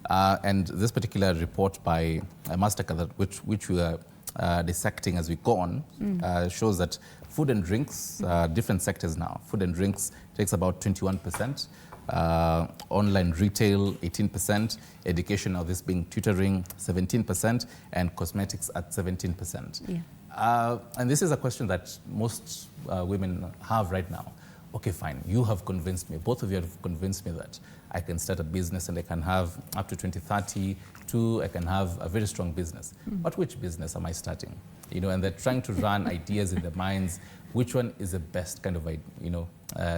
And this particular report by Mastercard, which we are dissecting as we go on, shows that food and drinks, different sectors now, food and drinks takes about 21%, online retail 18%, education, now this being tutoring 17%, and cosmetics at 17%. And this is a question that most women have right now. Okay, fine, you have convinced me, both of you have convinced me that I can start a business and I can have up to 2030, I can have a very strong business. But which business am I starting? You know, and they're trying to run ideas in their minds. Which one is the best kind of, you know,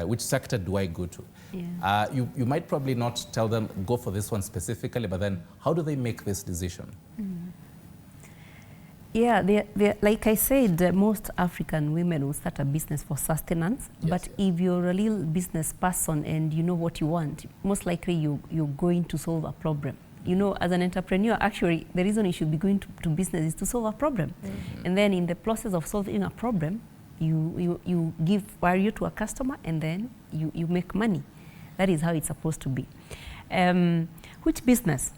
which sector do I go to? You might probably not tell them, go for this one specifically, but then how do they make this decision? Yeah, like I said, most African women will start a business for sustenance. But if you're a real business person and you know what you want, most likely you're going to solve a problem. You know, as an entrepreneur, actually, the reason you should be going to business is to solve a problem. And then in the process of solving a problem, you give value to a customer, and then you make money. That is how it's supposed to be. Which business?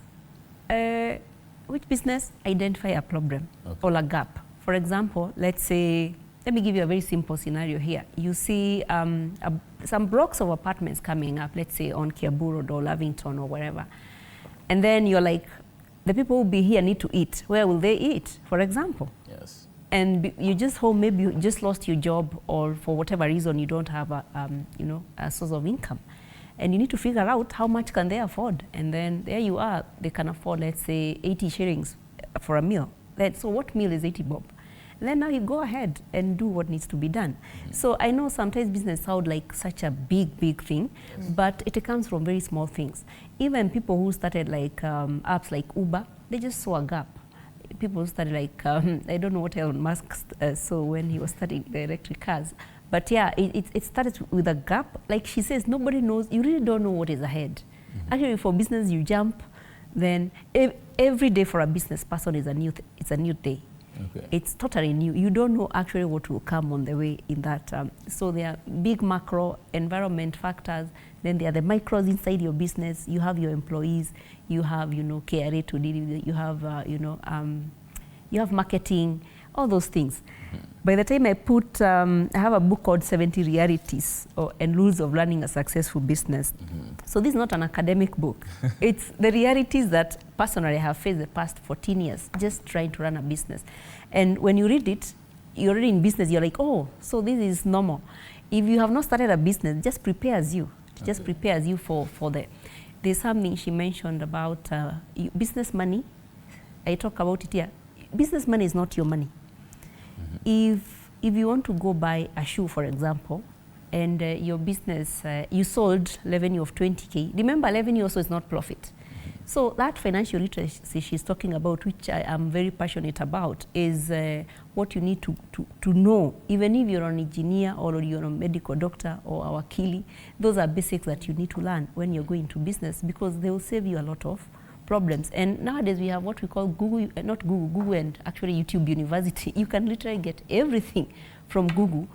Identify a problem or a gap. For example, let's say, let me give you a very simple scenario here. You see some blocks of apartments coming up, let's say on Kiambu Road or Lavington or wherever. And then you're like, the people who will be here need to eat. Where will they eat, for example? Yes. And you just home, maybe you just lost your job, or for whatever reason you don't have a source of income. And you need to figure out how much can they afford. And then there you are, they can afford, let's say, 80 shillings for a meal. So what meal is 80 bob? And then now you go ahead and do what needs to be done. So I know sometimes business sound like such a big thing, but it comes from very small things. Even people who started like apps like Uber, they just saw a gap. People started like, I don't know what Elon Musk saw when he was starting the electric cars. But yeah, it started with a gap. Like she says, nobody knows, you really don't know what is ahead. Actually, for business, you jump, then every day for a business person is it's a new day. It's totally new. You don't know actually what will come on the way in that. So there are big macro environment factors. Then there are the micros inside your business. You have your employees. You have, KRA to deal with. You have, you have marketing, all those things. By the time I have a book called 70 Realities and Rules of Running a Successful Business. So this is not an academic book. It's the realities that personally I have faced the past 14 years, just trying to run a business. And when you read it, you're already in business, you're like, oh, so this is normal. If you have not started a business, it just prepares you. It just prepares you for there's something she mentioned about business money. I talk about it here. Business money is not your money. If you want to go buy a shoe, for example, and your business, you sold revenue of 20K, remember revenue also is not profit. So that financial literacy she's talking about, which I am very passionate about, is what you need to know, even if you're an engineer or you're a medical doctor or a wakili. Those are basics that you need to learn when you're going to business, because they will save you a lot of problems. And nowadays we have what we call Google and actually YouTube University. You can literally get everything from Google.